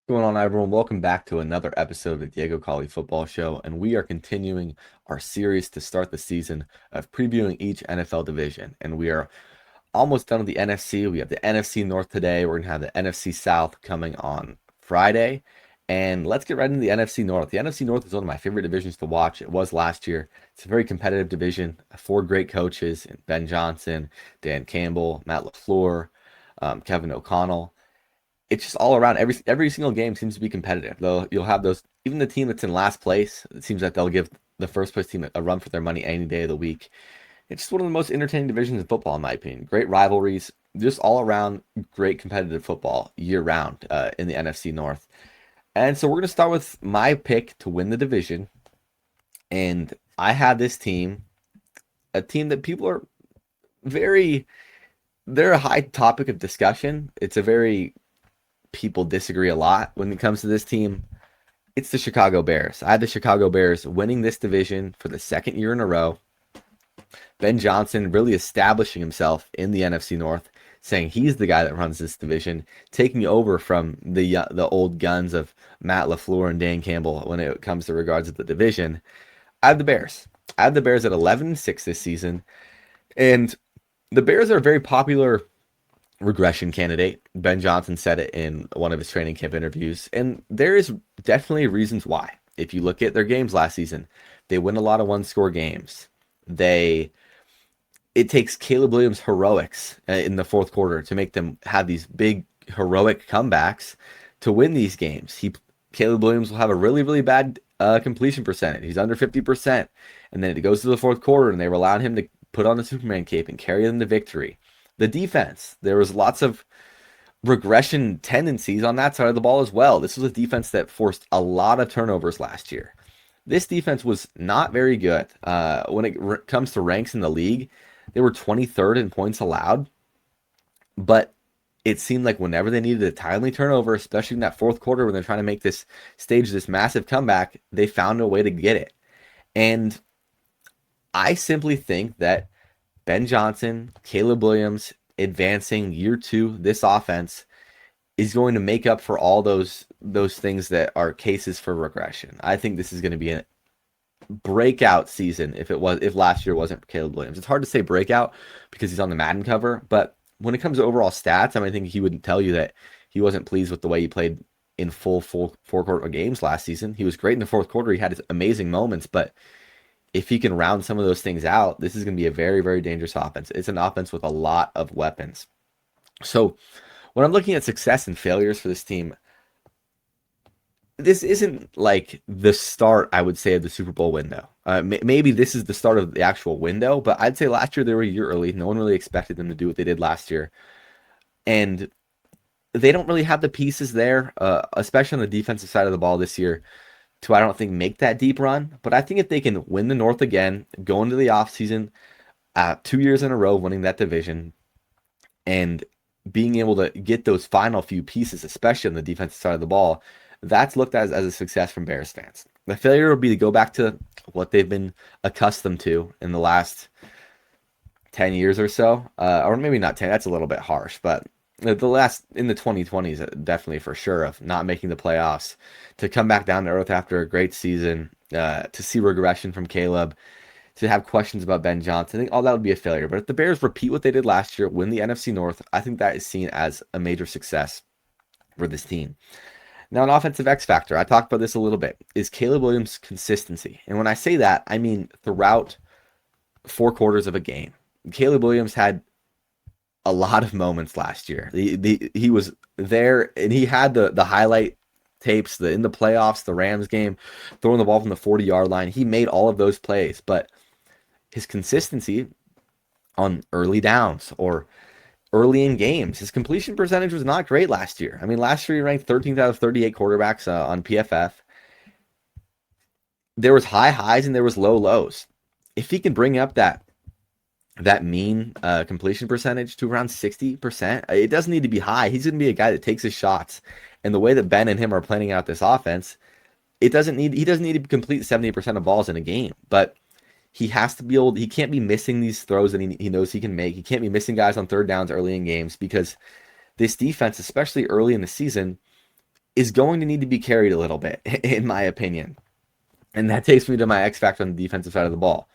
What's going on, everyone? Welcome back to another episode of the Diego Collie Football Show, and we are continuing our series to start the season of previewing each NFL division. And we are almost done with the NFC. We have the NFC North today. We're gonna have the NFC South coming on Friday, and let's get right into the NFC North. The NFC North is one of my favorite divisions to watch. It was last year. It's a very competitive division. Four great coaches: Ben Johnson, Dan Campbell, Matt LaFleur, Kevin O'Connell. It's just all around. Every single game seems to be competitive. Though you'll have those, even the team that's in last place, it seems that they'll give the first place team a run for their money any day of the week. It's just one of the most entertaining divisions in football, in my opinion. Great rivalries, just all around great competitive football year round in the NFC North. And so we're going to start with my pick to win the division. And I had this team, a team that people are very, they're a high topic of discussion. It's a very people disagree a lot when it comes to this team. It's the Chicago Bears. I had the Chicago Bears winning this division for the second year in a row. Ben Johnson really establishing himself in the NFC North, saying he's the guy that runs this division, taking over from the old guns of Matt LaFleur and Dan Campbell when it comes to regards to the division. I have the Bears. I have the Bears at 11-6 this season, and the Bears are a very popular regression candidate. Ben Johnson said it in one of his training camp interviews, and there is definitely reasons why. If you look at their games last season, they win a lot of one-score games. It takes Caleb Williams' heroics in the fourth quarter to make them have these big heroic comebacks to win these games. Caleb Williams will have a really, really bad completion percentage. He's under 50%, and then it goes to the fourth quarter, and they rely on him to put on the Superman cape and carry them to victory. The defense, there was lots of regression tendencies on that side of the ball as well. This was a defense that forced a lot of turnovers last year. This defense was not very good. When it comes to ranks in the league, they were 23rd in points allowed, but it seemed like whenever they needed a timely turnover, especially in that fourth quarter when they're trying to make this massive comeback, they found a way to get it. And I simply think that Ben Johnson, Caleb Williams advancing year two, this offense is going to make up for all those things that are cases for regression. I think this is going to be a breakout season if last year wasn't for Caleb Williams. It's hard to say breakout because he's on the Madden cover, but when it comes to overall stats, I think he would tell you that he wasn't pleased with the way he played in full four-quarter games last season. He was great in the fourth quarter. He had his amazing moments, but if he can round some of those things out, this is going to be a very, very dangerous offense. It's an offense with a lot of weapons. So when I'm looking at success and failures for this team, this isn't like the start, I would say, of the Super Bowl window. Maybe this is the start of the actual window, but I'd say last year they were a year early. No one really expected them to do what they did last year. And they don't really have the pieces there, especially on the defensive side of the ball this year, to, I don't think, make that deep run. But I think if they can win the North again, go into the offseason 2 years in a row winning that division, and being able to get those final few pieces, especially on the defensive side of the ball, that's looked at as a success from Bears fans. The failure would be to go back to what they've been accustomed to in the last 10 years or so. Or maybe not 10, that's a little bit harsh, but the last, in the 2020s, definitely for sure, of not making the playoffs, to come back down to earth after a great season, to see regression from Caleb, to have questions about Ben Johnson. I think all that would be a failure. But if the Bears repeat what they did last year, win the NFC North, I think that is seen as a major success for this team. Now, an offensive X factor, I talked about this a little bit, is Caleb Williams' consistency. And when I say that, I mean throughout four quarters of a game. Caleb Williams had a lot of moments last year. He was there, and he had the highlight tapes, in the playoffs, the Rams game, throwing the ball from the 40-yard line. He made all of those plays, but his consistency on early downs or early in games, his completion percentage was not great last year. Last year he ranked 13th out of 38 quarterbacks on PFF. There was high highs and there was low lows. If he can bring up that mean completion percentage to around 60%, it doesn't need to be high. He's going to be a guy that takes his shots. And the way that Ben and him are planning out this offense, he doesn't need to complete 70% of balls in a game, but he has to be able, he can't be missing these throws that he knows he can make. He can't be missing guys on third downs early in games, because this defense, especially early in the season, is going to need to be carried a little bit, in my opinion. And that takes me to my X factor on the defensive side of the ball,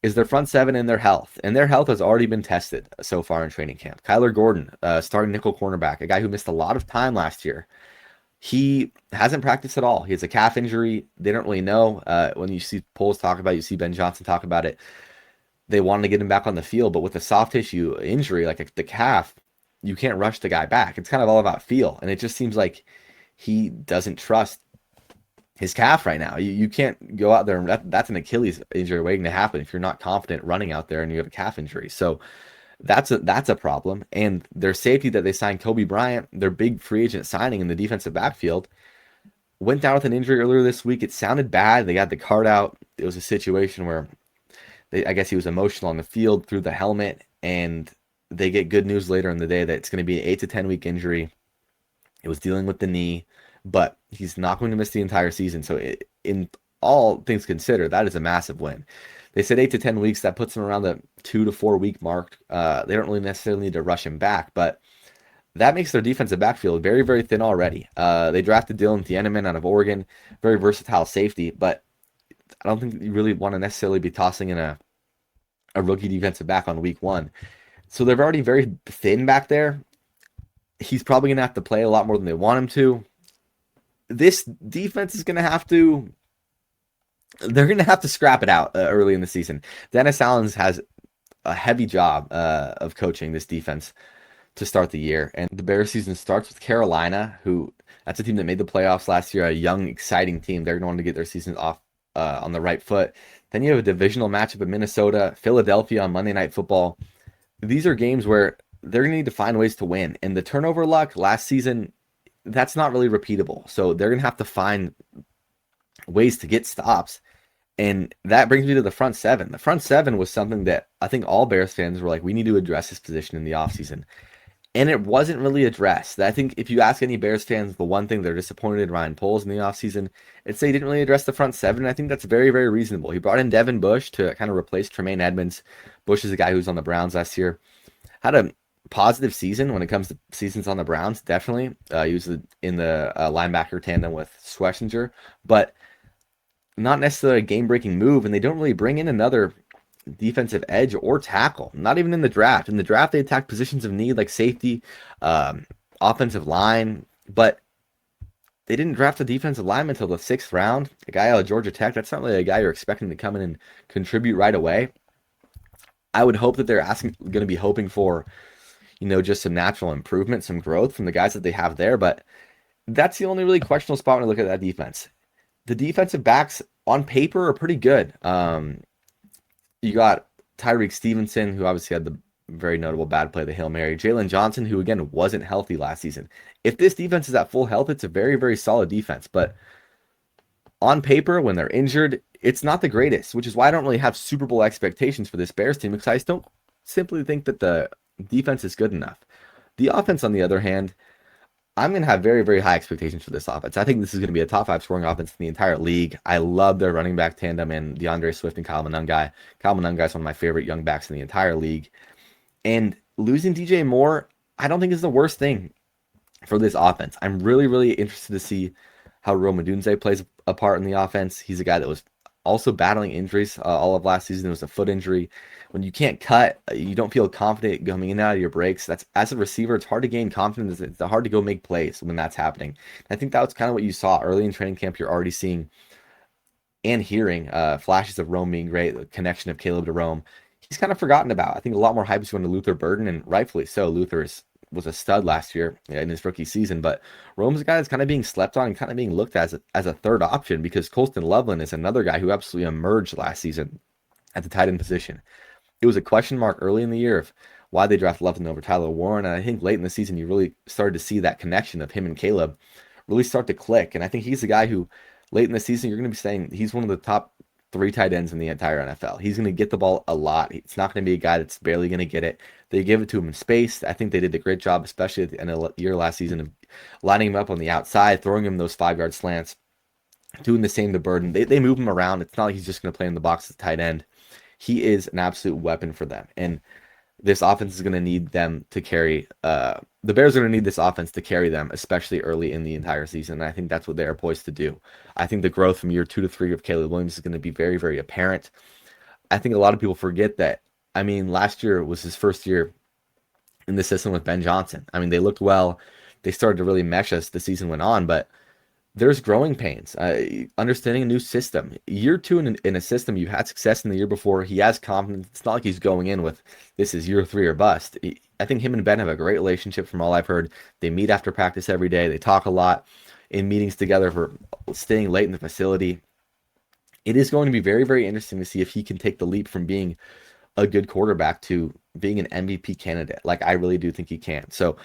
is their front seven and their health. And their health has already been tested so far in training camp. Kyler Gordon, starting nickel cornerback, a guy who missed a lot of time last year. He hasn't practiced at all. He has a calf injury. They don't really know. When you see polls talk about it, you see Ben Johnson talk about it. They wanted to get him back on the field, but with a soft tissue injury like the calf, you can't rush the guy back. It's kind of all about feel. And it just seems like he doesn't trust his calf right now. You can't go out there, and that's an Achilles injury waiting to happen if you're not confident running out there and you have a calf injury. So that's a problem. And their safety that they signed, Kobe Bryant, their big free agent signing in the defensive backfield, went down with an injury earlier this week. It sounded bad. They got the card out. It was a situation where I guess he was emotional on the field through the helmet, and they get good news later in the day that it's going to be an 8 to 10 week injury. It was dealing with the knee, but he's not going to miss the entire season. So in all things considered, that is a massive win. They said 8 to 10 weeks. That puts him around the 2 to 4 week mark. They don't really necessarily need to rush him back, but that makes their defensive backfield very, very thin already. They drafted Dylan Thieneman out of Oregon, very versatile safety, but I don't think you really want to necessarily be tossing in a rookie defensive back on week 1. So they're already very thin back there. He's probably going to have to play a lot more than they want him to. This defense is going to have to, they're going to have to scrap it out early in the season. Dennis Allen has a heavy job of coaching this defense to start the year. And the Bears season starts with Carolina, who that's a team that made the playoffs last year, a young, exciting team. They're going to want to get their season off on the right foot. Then you have a divisional matchup in Minnesota, Philadelphia on Monday Night Football. These are games where they're going to need to find ways to win. And the turnover luck last season, that's not really repeatable. So they're going to have to find ways to get stops. And that brings me to the front seven. The front seven was something that I think all Bears fans were like, we need to address this position in the offseason. And it wasn't really addressed. I think if you ask any Bears fans, the one thing they're disappointed in Ryan Poles in the offseason, it's they didn't really address the front seven. And I think that's very, very reasonable. He brought in Devin Bush to kind of replace Tremaine Edmonds. Bush is a guy who was on the Browns last year. Had a positive season when it comes to seasons on the Browns, definitely. He was in the linebacker tandem with Schlesinger, but not necessarily a game-breaking move, and they don't really bring in another defensive edge or tackle, not even in the draft. In the draft, they attacked positions of need like safety, offensive line, but they didn't draft a defensive lineman until the 6th round. A guy out of Georgia Tech, that's not really a guy you're expecting to come in and contribute right away. I would hope that they're going to be hoping for, just some natural improvement, some growth from the guys that they have there, but that's the only really questionable spot when I look at that defense. The defensive backs on paper are pretty good. You got Tyreek Stevenson, who obviously had the very notable bad play, the Hail Mary. Jalen Johnson, who again wasn't healthy last season. If this defense is at full health, it's a very, very solid defense. But on paper, when they're injured, it's not the greatest, which is why I don't really have Super Bowl expectations for this Bears team, because I just don't simply think that the defense is good enough. The offense, on the other hand, I'm going to have very, very high expectations for this offense. I think this is going to be a top 5 scoring offense in the entire league. I love their running back tandem and DeAndre Swift and Kyle Monangai. Kyle Monangai is one of my favorite young backs in the entire league. And losing DJ Moore, I don't think is the worst thing for this offense. I'm really, really interested to see how Rome Odunze plays a part in the offense. He's a guy that was also battling injuries all of last season. It was a foot injury. When you can't cut, you don't feel confident coming in and out of your breaks. That's, as a receiver, it's hard to gain confidence. It's hard to go make plays when that's happening. I think that was kind of what you saw early in training camp. You're already seeing and hearing flashes of Rome being great, the connection of Caleb to Rome. He's kind of forgotten about. I think a lot more hype is going to Luther Burden, and rightfully so. Luther was a stud last year in his rookie season, but Rome's a guy that's kind of being slept on and kind of being looked at as a third option, because Colston Loveland is another guy who absolutely emerged last season at the tight end position. It was a question mark early in the year of why they drafted Loveland over Tyler Warren, and I think late in the season you really started to see that connection of him and Caleb really start to click, and I think he's the guy who late in the season you're going to be saying he's one of the top 3 tight ends in the entire NFL. He's going to get the ball a lot. It's not going to be a guy that's barely going to get it. They give it to him in space. I think they did a great job, especially at the end of the year last season, of lining him up on the outside, throwing him those 5-yard slants, doing the same to Burden. They move him around. It's not like he's just going to play in the box as a tight end. He is an absolute weapon for them. And this offense is going to need them to carry. The Bears are going to need this offense to carry them, especially early in the entire season. And I think that's what they are poised to do. I think the growth from year 2 to 3 of Caleb Williams is going to be very, very apparent. I think a lot of people forget that. I mean, last year was his first year in the system with Ben Johnson. I mean, they looked well. They started to really mesh as the season went on, but there's growing pains. Understanding a new system. Year 2 in a system, you had success in the year before. He has confidence. It's not like he's going in with this is year 3 or bust. I think him and Ben have a great relationship from all I've heard. They meet after practice every day. They talk a lot in meetings together for staying late in the facility. It is going to be very, very interesting to see if he can take the leap from being a good quarterback to being an MVP candidate. Like, I really do think he can. So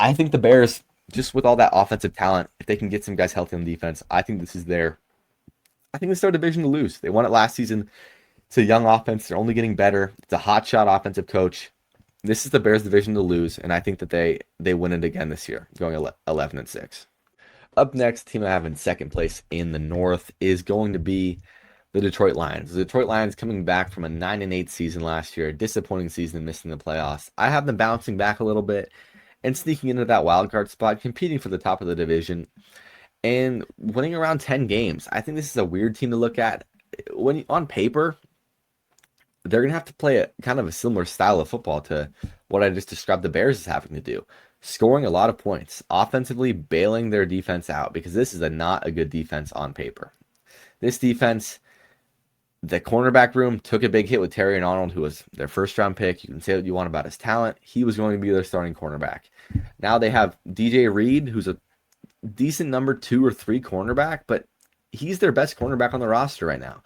I think the Bears, just with all that offensive talent, if they can get some guys healthy on defense, I think this is I think this is their division to lose. They won it last season. It's a young offense. They're only getting better. It's a hotshot offensive coach. This is the Bears division to lose, and I think that they win it again this year, going 11-6. Up next, team I have in second place in the North is going to be the Detroit Lions. The Detroit Lions coming back from a 9-8 season last year, a disappointing season, missing the playoffs. I have them bouncing back a little bit and sneaking into that wild card spot, competing for the top of the division, and winning around 10 games. I think this is a weird team to look at. When on paper, they're going to have to play a kind of a similar style of football to what I just described the Bears as having to do. Scoring a lot of points, offensively bailing their defense out, because this is not a good defense on paper. This defense, the cornerback room took a big hit with Terry and Arnold, who was their first round pick. You can say what you want about his talent. He was going to be their starting cornerback. Now they have DJ Reed, who's a decent number 2 or 3 cornerback, but he's their best cornerback on the roster right now.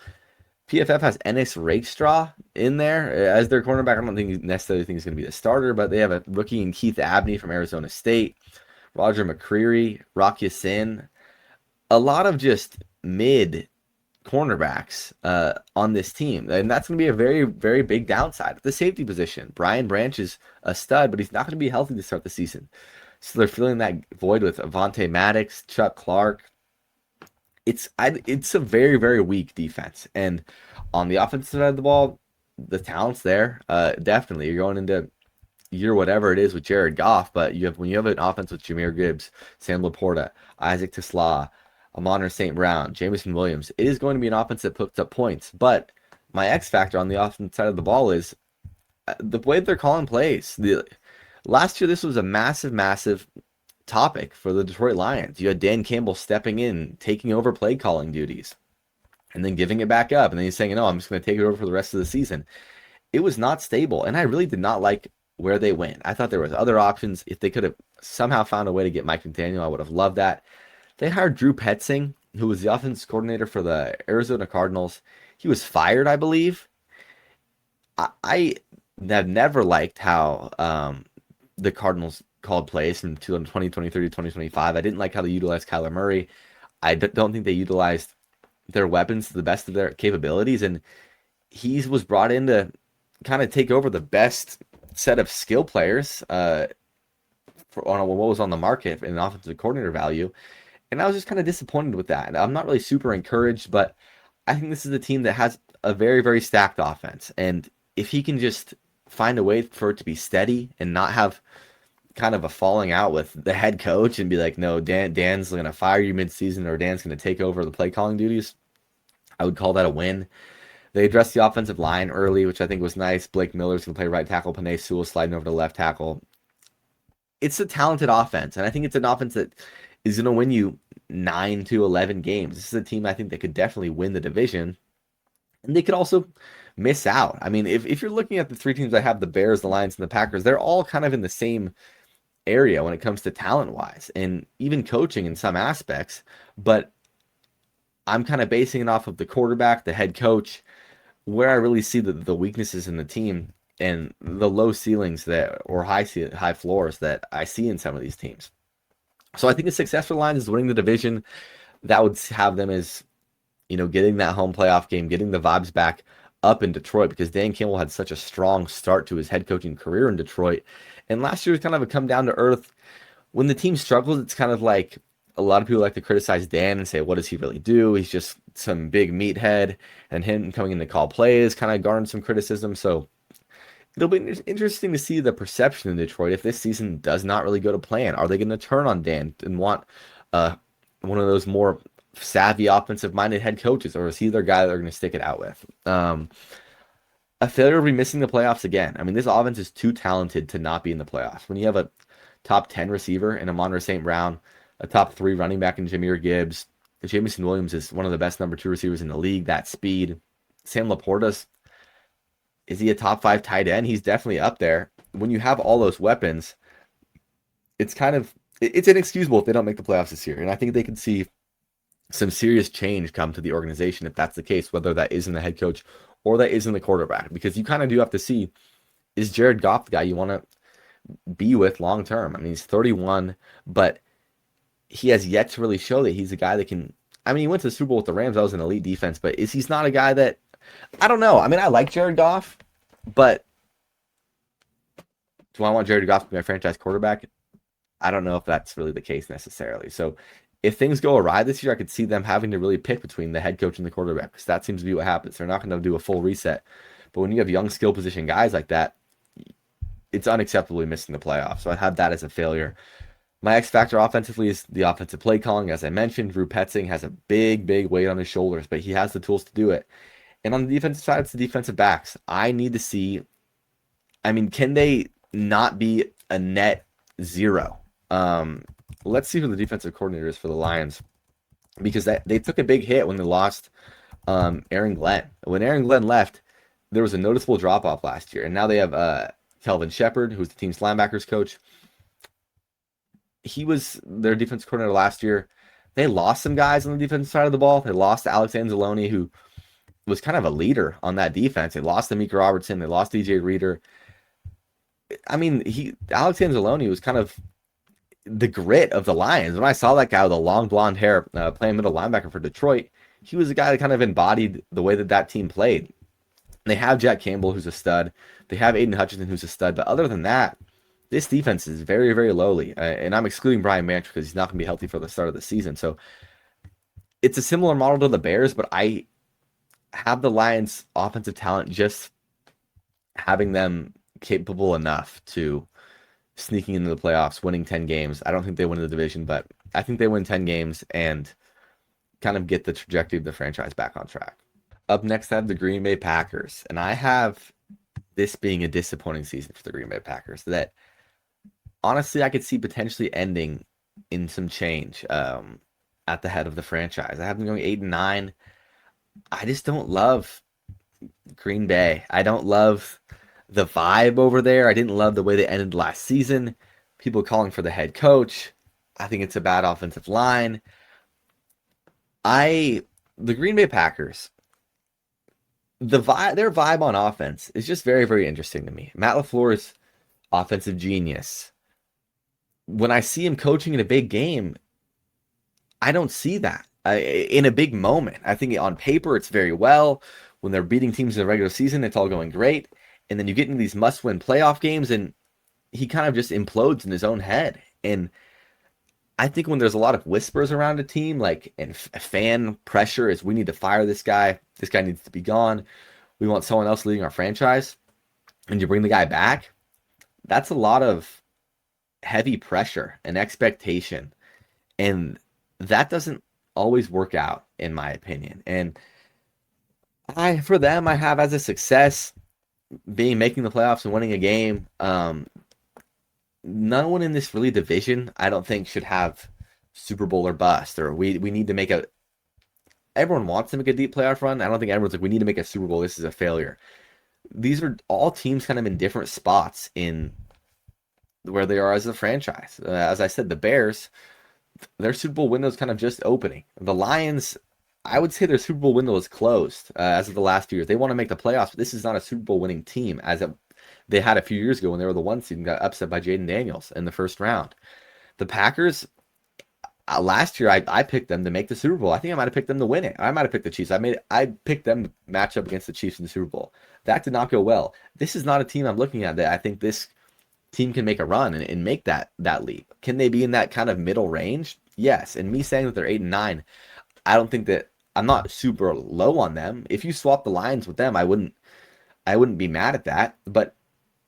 PFF has Ennis Rakestraw in there as their cornerback. I don't necessarily think he's going to be the starter, but they have a rookie in Keith Abney from Arizona State, Roger McCreary, Rock Ya-Sin. A lot of just mid cornerbacks on this team, and that's going to be a very, very big downside. At the safety position, Brian Branch is a stud, but he's not going to be healthy to start the season. So they're filling that void with Avonte Maddox, Chuck Clark. It's a very, very weak defense. And on the offensive side of the ball, the talent's there. Definitely. You're going into year whatever it is with Jared Goff, but when you have an offense with Jahmyr Gibbs, Sam Laporta, Isaac Tisla, Amon St. Brown, Jameson Williams, it is going to be an offense that puts up points. But my X factor on the offensive side of the ball is the way they're calling plays. Last year, this was a massive, massive topic for the Detroit Lions. You had Dan Campbell stepping in, taking over play calling duties, and then giving it back up. And then he's saying, no, I'm just going to take it over for the rest of the season. It was not stable. And I really did not like where they went. I thought there was other options. If they could have somehow found a way to get Mike McDaniel, I would have loved that. They hired Drew Petzing, who was the offense coordinator for the Arizona Cardinals. He was fired, I believe. I have never liked how the Cardinals called plays from 2023 to 2025. I didn't like how they utilized Kyler Murray. I don't think they utilized their weapons to the best of their capabilities, and he was brought in to kind of take over the best set of skill players on what was on the market in offensive coordinator value, and I was just kind of disappointed with that. And I'm not really super encouraged, but I think this is a team that has a very, very stacked offense, and if he can just find a way for it to be steady and not have kind of a falling out with the head coach and be like, no, Dan's going to fire you mid-season, or Dan's going to take over the play calling duties, I would call that a win. They addressed the offensive line early, which I think was nice. Blake Miller's going to play right tackle. Penei Sewell sliding over to left tackle. It's a talented offense, and I think it's an offense that is going to win you 9 to 11 games. This is a team I think that could definitely win the division, and they could also miss out. I mean, if you're looking at the 3 teams I have, the Bears, the Lions, and the Packers, they're all kind of in the same area when it comes to talent-wise and even coaching in some aspects, but I'm kind of basing it off of the quarterback, the head coach, where I really see the weaknesses in the team and the low ceilings that or high floors that I see in some of these teams. So I think a successful line is winning the division. That would have them as, getting that home playoff game, getting the vibes back up in Detroit, because Dan Campbell had such a strong start to his head coaching career in Detroit. And last year was kind of a come down to earth. When the team struggles, it's kind of like a lot of people like to criticize Dan and say, what does he really do? He's just some big meathead, and him coming in to call plays kind of garnered some criticism. So it'll be interesting to see the perception in Detroit if this season does not really go to plan. Are they going to turn on Dan and want one of those more savvy offensive-minded head coaches, or is he their guy they're going to stick it out with? A failure will be missing the playoffs again. I mean, this offense is too talented to not be in the playoffs. When you have a top 10 receiver in Amon-Ra St. Brown, a top 3 running back in Jahmyr Gibbs, Jameson Williams is one of the best number 2 receivers in the league, that speed. Sam Laporta's, is he a top 5 tight end? He's definitely up there. When you have all those weapons, it's inexcusable if they don't make the playoffs this year. And I think they can see some serious change come to the organization if that's the case, whether that is in the head coach or that is in the quarterback. Because you kind of do have to see, is Jared Goff the guy you want to be with long term? I mean, he's 31, but he has yet to really show that he's a guy that can. I mean, he went to the Super Bowl with the Rams. That was an elite defense, but he's not a guy that, I don't know. I mean, I like Jared Goff, but do I want Jared Goff to be my franchise quarterback? I don't know if that's really the case necessarily. So if things go awry this year, I could see them having to really pick between the head coach and the quarterback, because that seems to be what happens. They're not going to do a full reset. But when you have young skill position guys like that, it's unacceptably missing the playoffs. So I have that as a failure. My X factor offensively is the offensive play calling. As I mentioned, Drew Petzing has a big weight on his shoulders, but he has the tools to do it. And on the defensive side, it's the defensive backs. I need to see, I mean, can they not be a net 0? Let's see who the defensive coordinator is for the Lions, because they took a big hit when they lost Aaron Glenn. When Aaron Glenn left, there was a noticeable drop-off last year, and now they have Kelvin Shepard, who's the team's linebackers coach. He was their defensive coordinator last year. They lost some guys on the defensive side of the ball. They lost Alex Anzalone, who was kind of a leader on that defense. They lost Amika Robertson. They lost DJ Reader. I mean, Alex Anzalone was kind of the grit of the Lions. When I saw that guy with the long blonde hair playing middle linebacker for Detroit, he was a guy that kind of embodied the way that team played. They have Jack Campbell, who's a stud. They have Aiden Hutchinson, who's a stud. But other than that, this defense is very lowly. And I'm excluding Brian Manch because he's not going to be healthy for the start of the season. So it's a similar model to the Bears, but I have the Lions' offensive talent just having them capable enough to sneaking into the playoffs, winning 10 games. I don't think they win the division, but I think they win 10 games and kind of get the trajectory of the franchise back on track. Up next, I have the Green Bay Packers, and I have this being a disappointing season for the Green Bay Packers that honestly I could see potentially ending in some change at the head of the franchise. I have them going 8-9. I just don't love Green Bay. I don't love the vibe over there. I didn't love the way they ended last season. People calling for the head coach. I think it's a bad offensive line. The Green Bay Packers, their vibe on offense is just very interesting to me. Matt LaFleur's offensive genius. When I see him coaching in a big game, I don't see that in a big moment. I think on paper it's very well. When they're beating teams in the regular season, it's all going great. And then you get into these must-win playoff games, and he kind of just implodes in his own head. And I think when there's a lot of whispers around a team, and fan pressure is, we need to fire this guy needs to be gone, we want someone else leading our franchise, and you bring the guy back, that's a lot of heavy pressure and expectation. And that doesn't always work out, in my opinion. And for them, I have as a success making the playoffs and winning a game. No one in this really division, I don't think, should have Super Bowl or bust, or we need to make everyone wants to make a deep playoff run. I don't think everyone's like, we need to make a Super Bowl, this is a failure. These are all teams kind of in different spots in where they are as a franchise. As I said, the Bears, their Super Bowl window is kind of just opening. The Lions, I would say their Super Bowl window is closed as of the last few years. They want to make the playoffs, but this is not a Super Bowl winning team they had a few years ago when they were the 1 seed and got upset by Jaden Daniels in the first round. The Packers, last year I picked them to make the Super Bowl. I think I might have picked them to win it. I might have picked the Chiefs. I picked them to match up against the Chiefs in the Super Bowl. That did not go well. This is not a team I'm looking at that I think this team can make a run and make that leap. Can they be in that kind of middle range? Yes. And me saying that they're 8-9, I don't think that, I'm not super low on them. If you swap the Lions with them, I wouldn't be mad at that. But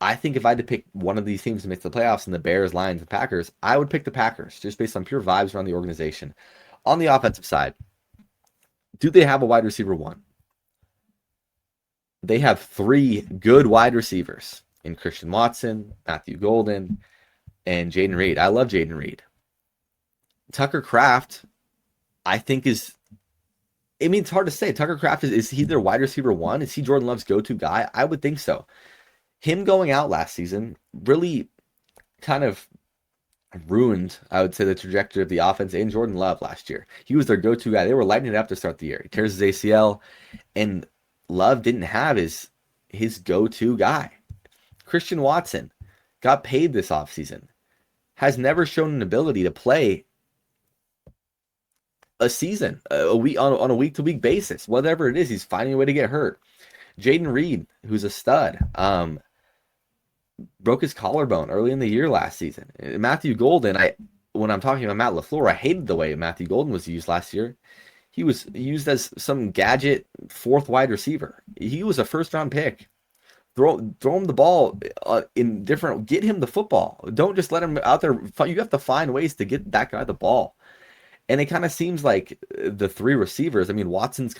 I think if I had to pick one of these teams to make the playoffs in the Bears, Lions, and Packers, I would pick the Packers just based on pure vibes around the organization. On the offensive side, do they have a wide receiver one? They have three good wide receivers in Christian Watson, Matthew Golden, and Jaden Reed. I love Jaden Reed. Tucker Kraft, I think it's hard to say. Tucker Kraft, is he their wide receiver one? Is he Jordan Love's go-to guy? I would think so. Him going out last season really kind of ruined, I would say, the trajectory of the offense and Jordan Love last year. He was their go-to guy. They were lighting it up to start the year. He tears his ACL, and Love didn't have his go-to guy. Christian Watson got paid this offseason, has never shown an ability to play a season, a week on a week-to-week basis. Whatever it is, he's finding a way to get hurt. Jaden Reed, who's a stud, broke his collarbone early in the year last season. Matthew Golden, when I'm talking about Matt LaFleur, I hated the way Matthew Golden was used last year. He was used as some gadget fourth wide receiver. He was a first-round pick. Throw him the ball get him the football. Don't just let him out there. You have to find ways to get that guy the ball. And it kind of seems like the three receivers, I mean, Watson's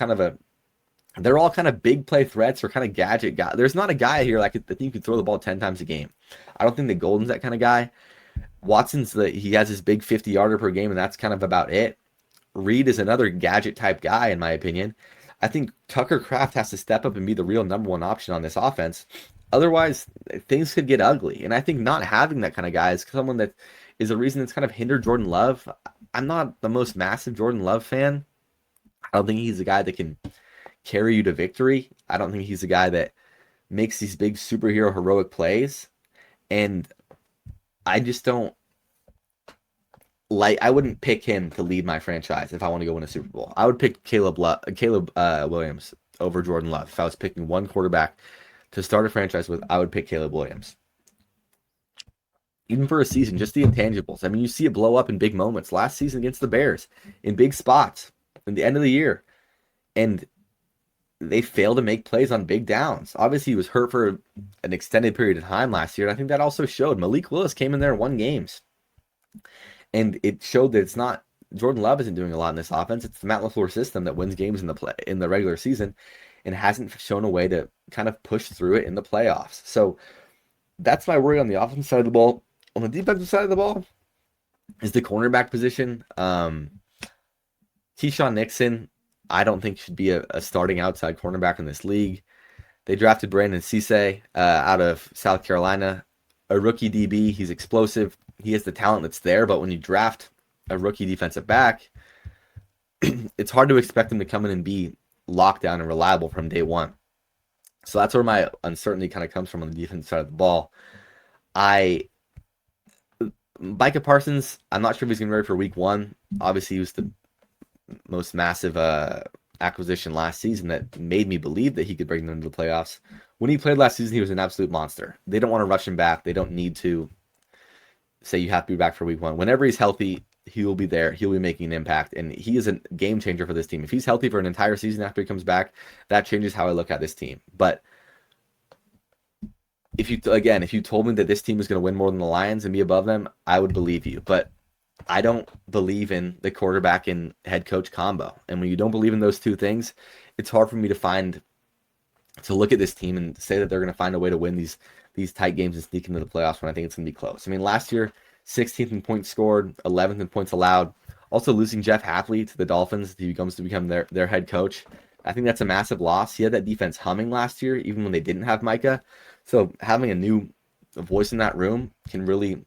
they're all kind of big play threats or kind of gadget guy. There's not a guy here I think you could throw the ball 10 times a game. I don't think that Golden's that kind of guy. He has his big 50-yarder per game, and that's kind of about it. Reed is another gadget type guy, in my opinion. I think Tucker Kraft has to step up and be the real number one option on this offense. Otherwise, things could get ugly. And I think not having that kind of guy is someone that is a reason that's kind of hindered Jordan Love. I'm not the most massive Jordan Love fan. I don't think he's a guy that can carry you to victory. I don't think he's a guy that makes these big superhero heroic plays. And I just don't I wouldn't pick him to lead my franchise if I want to go win a Super Bowl. I would pick Caleb Williams over Jordan Love. If I was picking one quarterback to start a franchise with, I would pick Caleb Williams. Even for a season, just the intangibles. I mean, you see it blow up in big moments. Last season against the Bears, in big spots, in the end of the year. And they failed to make plays on big downs. Obviously, he was hurt for an extended period of time last year. And I think that also showed. Malik Willis came in there and won games. And it showed that it's not Jordan Love isn't doing a lot in this offense. It's the Matt LaFleur system that wins games in the regular season and hasn't shown a way to kind of push through it in the playoffs. So that's my worry on the offensive side of the ball. On the defensive side of the ball is the cornerback position. Keyshawn Nixon, I don't think should be a starting outside cornerback in this league. They drafted Brandon Cisse out of South Carolina, a rookie DB. He's explosive. He has the talent that's there, but when you draft a rookie defensive back, it's hard to expect him to come in and be locked down and reliable from day one. So that's where my uncertainty kind of comes from on the defensive side of the ball. Micah Parsons, I'm not sure if he's going to be ready for week one. Obviously, he was the most massive acquisition last season that made me believe that he could bring them to the playoffs. When he played last season, he was an absolute monster. They don't want to rush him back. They don't need to say you have to be back for week one. Whenever he's healthy, he will be there. He'll be making an impact, and he is a game changer for this team. If he's healthy for an entire season after he comes back, that changes how I look at this team. But if you told me that this team is going to win more than the Lions and be above them, I would believe you. But I don't believe in the quarterback and head coach combo. And when you don't believe in those two things, it's hard for me to look at this team and say that they're going to find a way to win these tight games and sneak into the playoffs when I think it's going to be close. I mean, last year, 16th in points scored, 11th in points allowed. Also losing Jeff Hafley to the Dolphins, he comes to become their head coach. I think that's a massive loss. He had that defense humming last year, even when they didn't have Micah. So having a new voice in that room can really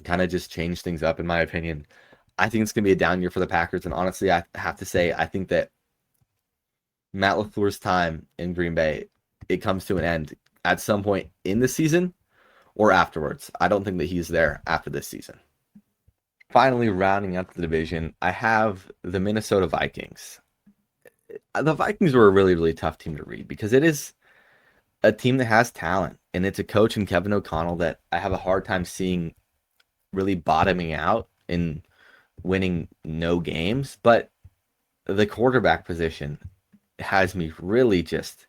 kind of just change things up, in my opinion. I think it's going to be a down year for the Packers. And honestly, I have to say, I think that Matt LaFleur's time in Green Bay, it comes to an end at some point in the season or afterwards. I don't think that he's there after this season. Finally, rounding out the division, I have the Minnesota Vikings. The Vikings were a really, really tough team to read because it is a team that has talent, and it's a coach in Kevin O'Connell that I have a hard time seeing really bottoming out and winning no games. But the quarterback position has me really just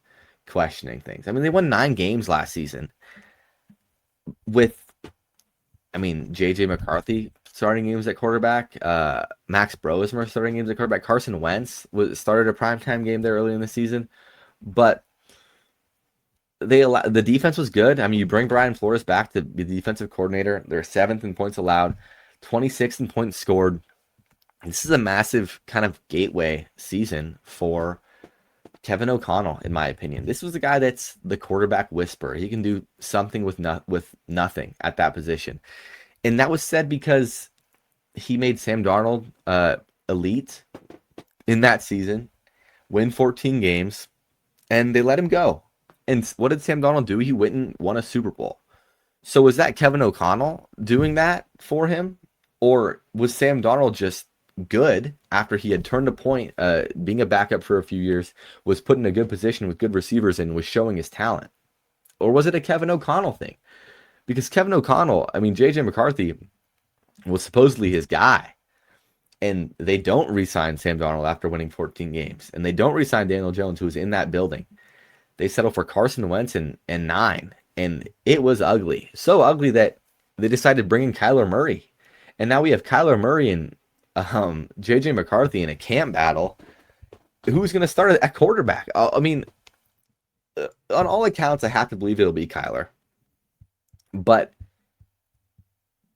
questioning things. I mean, they won 9 games last season. with, J.J. McCarthy starting games at quarterback, Max Brosmer starting games at quarterback, Carson Wentz started a primetime game there early in the season, but the defense was good. You bring Brian Flores back to be the defensive coordinator. They're 7th in points allowed, 26th in points scored. This is a massive kind of gateway season for Kevin O'Connell, in my opinion. This was the guy that's the quarterback whisperer. He can do something with nothing at that position. And that was said because he made Sam Darnold elite in that season, win 14 games, and they let him go. And what did Sam Darnold do? He went and won a Super Bowl. So was that Kevin O'Connell doing that for him? Or was Sam Darnold just good after he had turned a point, being a backup for a few years, was put in a good position with good receivers and was showing his talent? Or was it a Kevin O'Connell thing? Because Kevin O'Connell, J.J. McCarthy was supposedly his guy. And they don't re-sign Sam Darnold after winning 14 games. And they don't re-sign Daniel Jones, who was in that building. They settled for Carson Wentz and 9. And it was ugly. So ugly that they decided to bring in Kyler Murray. And now we have Kyler Murray and J.J. McCarthy in a camp battle. Who's going to start at quarterback? On all accounts, I have to believe it'll be Kyler. But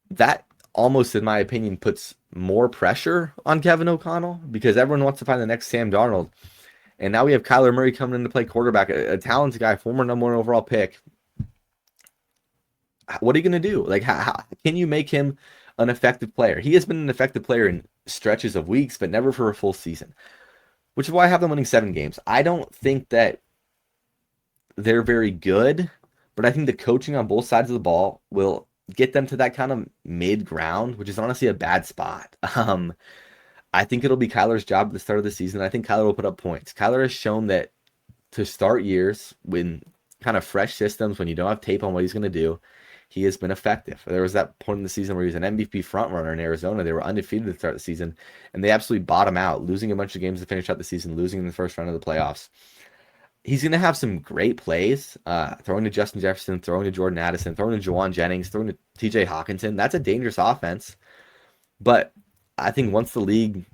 that almost, in my opinion, puts more pressure on Kevin O'Connell because everyone wants to find the next Sam Darnold. And now we have Kyler Murray coming in to play quarterback, a talented guy, former number 1 overall pick. What are you going to do? How can you make him an effective player? He has been an effective player in stretches of weeks, but never for a full season, which is why I have them winning 7 games. I don't think that they're very good, but I think the coaching on both sides of the ball will get them to that kind of mid-ground, which is honestly a bad spot. I think it'll be Kyler's job at the start of the season. I think Kyler will put up points. Kyler has shown that to start years when kind of fresh systems, when you don't have tape on what he's going to do, he has been effective. There was that point in the season where he was an MVP frontrunner in Arizona. They were undefeated to start the season, and they absolutely bottomed out, losing a bunch of games to finish out the season, losing in the first round of the playoffs. He's going to have some great plays, throwing to Justin Jefferson, throwing to Jordan Addison, throwing to Juwan Jennings, throwing to TJ Hawkinson. That's a dangerous offense. But I think once the league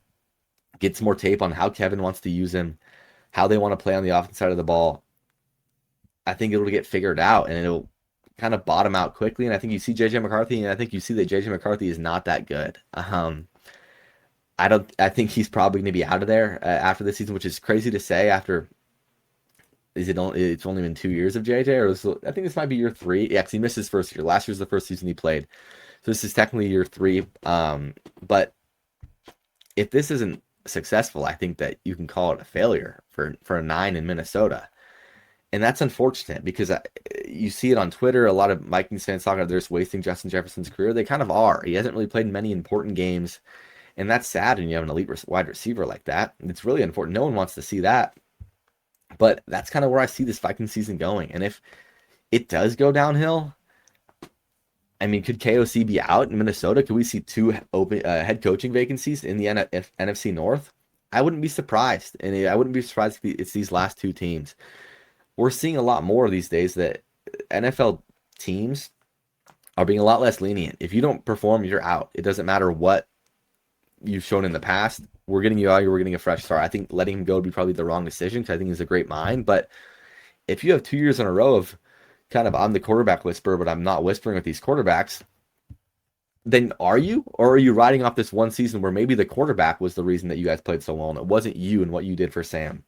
gets more tape on how Kevin wants to use him, how they want to play on the offense side of the ball, I think it'll get figured out, and it'll kind of bottom out quickly. And I think you see J.J. McCarthy, and I think you see that J.J. McCarthy is not that good. I think he's probably going to be out of there after this season, which is crazy to say after. It's only been 2 years of JJ, or I think this might be year 3. Yeah, because he missed his first year. Last year's the first season he played. So this is technically year 3. But if this isn't successful, I think that you can call it a failure for a 9 in Minnesota. And that's unfortunate because you see it on Twitter. A lot of Vikings fans talking about they're just wasting Justin Jefferson's career. They kind of are. He hasn't really played many important games. And that's sad when you have an elite wide receiver like that. It's really unfortunate. No one wants to see that. But that's kind of where I see this Viking season going. And if it does go downhill, could KOC be out in Minnesota? Could we see 2 open head coaching vacancies in the NFC North? I wouldn't be surprised. And I wouldn't be surprised if it's these last 2 teams. We're seeing a lot more these days that NFL teams are being a lot less lenient. If you don't perform, you're out. It doesn't matter what you've shown in the past. We're getting you out. We're getting a fresh start. I think letting him go would be probably the wrong decision because I think he's a great mind. But if you have 2 years in a row of kind of I'm the quarterback whisperer, but I'm not whispering with these quarterbacks, then are you? Or are you riding off this one season where maybe the quarterback was the reason that you guys played so well and it wasn't you and what you did for Sam?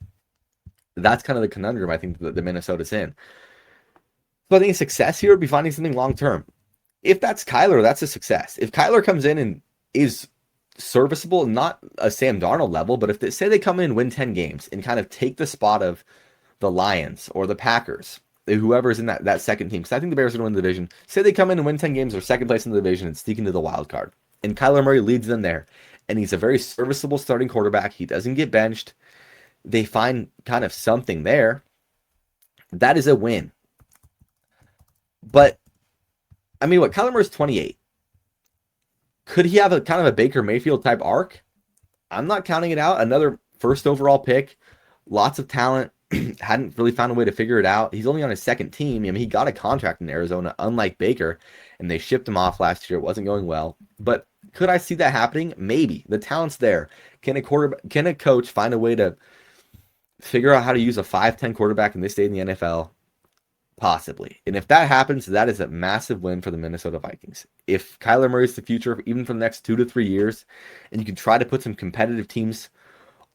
That's kind of the conundrum I think that the Minnesota's in. So I think success here would be finding something long-term. If that's Kyler, that's a success. If Kyler comes in and is serviceable, not a Sam Darnold level, but if say they come in and win 10 games and kind of take the spot of the Lions or the Packers, whoever's in that second team, because I think the Bears are going to win the division. Say they come in and win 10 games or second place in the division and sneak into the wild card. And Kyler Murray leads them there. And he's a very serviceable starting quarterback. He doesn't get benched. They find kind of something there. That is a win. But, Kyler Murray's 28. Could he have a kind of a Baker Mayfield type arc? I'm not counting it out. Another first overall pick, lots of talent, hadn't really found a way to figure it out. He's only on his second team. I mean, he got a contract in Arizona, unlike Baker, and they shipped him off last year. It wasn't going well. But could I see that happening? Maybe. The talent's there. Can a coach find a way to figure out how to use a 5'10 quarterback in this day in the NFL? Possibly. And if that happens, that is a massive win for the Minnesota Vikings. If Kyler Murray is the future, even for the next 2 to 3 years, and you can try to put some competitive teams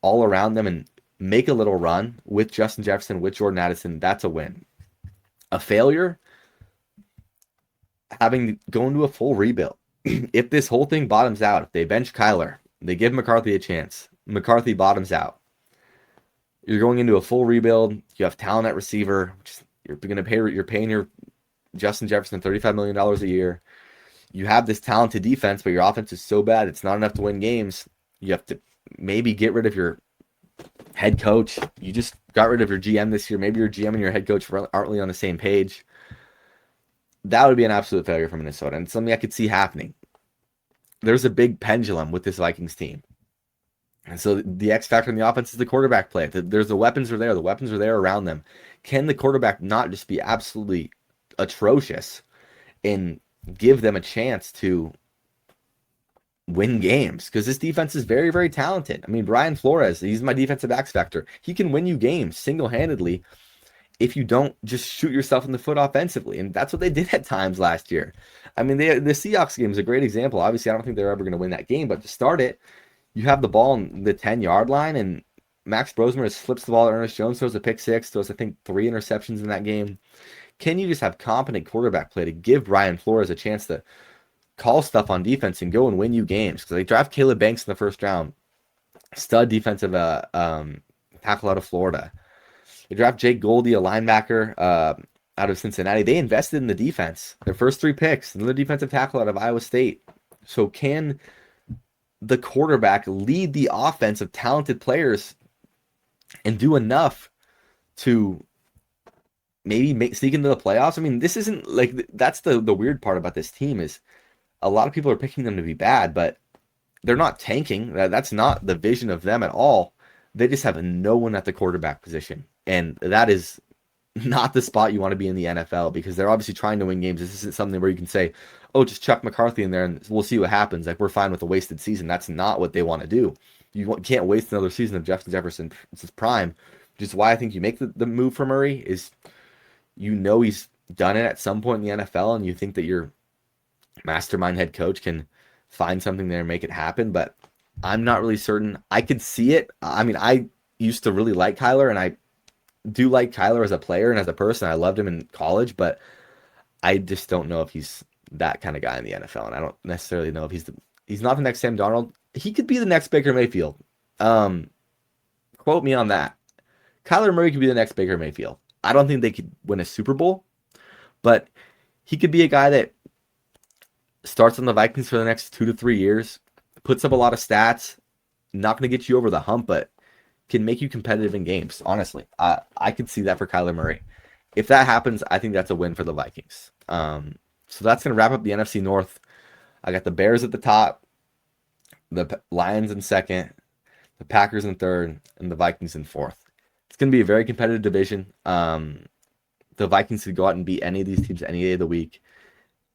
all around them and make a little run with Justin Jefferson, with Jordan Addison, that's a win. A failure, having to go into a full rebuild. If this whole thing bottoms out, if they bench Kyler, they give McCarthy a chance, McCarthy bottoms out, you're going into a full rebuild. You have talent at receiver. You're paying your Justin Jefferson $35 million a year. You have this talented defense, but your offense is so bad it's not enough to win games. You have to maybe get rid of your head coach. You just got rid of your GM this year. Maybe your GM and your head coach aren't really on the same page. That would be an absolute failure for Minnesota, and something I could see happening. There's a big pendulum with this Vikings team. And so the X factor in the offense is the quarterback play. There's the weapons are there. The weapons are there around them. Can the quarterback not just be absolutely atrocious and give them a chance to win games? Because this defense is very, very talented. I mean, Brian Flores, he's my defensive X factor. He can win you games single-handedly if you don't just shoot yourself in the foot offensively. And that's what they did at times last year. I mean, the Seahawks game is a great example. Obviously, I don't think they're ever going to win that game, but to start it, you have the ball on the 10-yard line, and Max Brosmer flips the ball to Ernest Jones, throws a pick six, throws, I think, 3 interceptions in that game. Can you just have competent quarterback play to give Brian Flores a chance to call stuff on defense and go and win you games? Because they draft Caleb Banks in the first round, stud defensive tackle out of Florida. They draft Jake Goldie, a linebacker out of Cincinnati. They invested in the defense. Their first 3 picks, another defensive tackle out of Iowa State. So can the quarterback lead the offense of talented players and do enough to maybe sneak into the playoffs? I mean, this isn't like, that's the weird part about this team is a lot of people are picking them to be bad, but they're not tanking. That's not the vision of them at all. They just have no one at the quarterback position. And that is not the spot you want to be in the NFL, because they're obviously trying to win games. This isn't something where you can say, oh, just chuck McCarthy in there and we'll see what happens. Like, we're fine with a wasted season. That's not what they want to do. You can't waste another season of Justin Jefferson's prime, which is why I think you make the move for Murray is, he's done it at some point in the NFL, and you think that your mastermind head coach can find something there and make it happen. But I'm not really certain. I could see it. I mean, I used to really like Kyler, and I do like Kyler as a player and as a person. I loved him in college, but I just don't know if he's that kind of guy in the NFL, and I don't necessarily know if he's not the next Sam Darnold. He could be the next Baker Mayfield. Quote me on that. Kyler Murray could be the next Baker Mayfield. I don't think they could win a Super Bowl, but he could be a guy that starts on the Vikings for the next 2 to 3 years, puts up a lot of stats, not going to get you over the hump, but can make you competitive in games. Honestly, I could see that for Kyler Murray. If that happens, I think that's a win for the Vikings. So that's going to wrap up the NFC North. I got the Bears at the top, the Lions in second, the Packers in third, and the Vikings in fourth. It's going to be a very competitive division. The Vikings could go out and beat any of these teams any day of the week.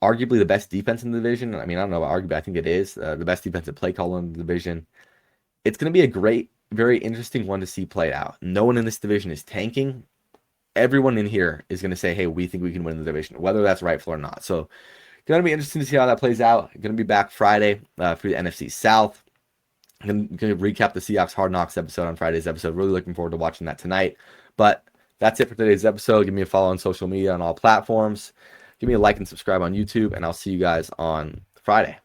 Arguably the best defense in the division. I mean, I don't know about arguably, I think it is the best defensive play call in the division. It's going to be a great, very interesting one to see play out. No one in this division is tanking. Everyone in here is going to say, hey, we think we can win the division, whether that's rightful or not. So going to be interesting to see how that plays out. Going to be back Friday for the NFC South. I'm going to recap the Seahawks Hard Knocks episode on Friday's episode. Really looking forward to watching that tonight. But that's it for today's episode. Give me a follow on social media on all platforms. Give me a like and subscribe on YouTube, and I'll see you guys on Friday.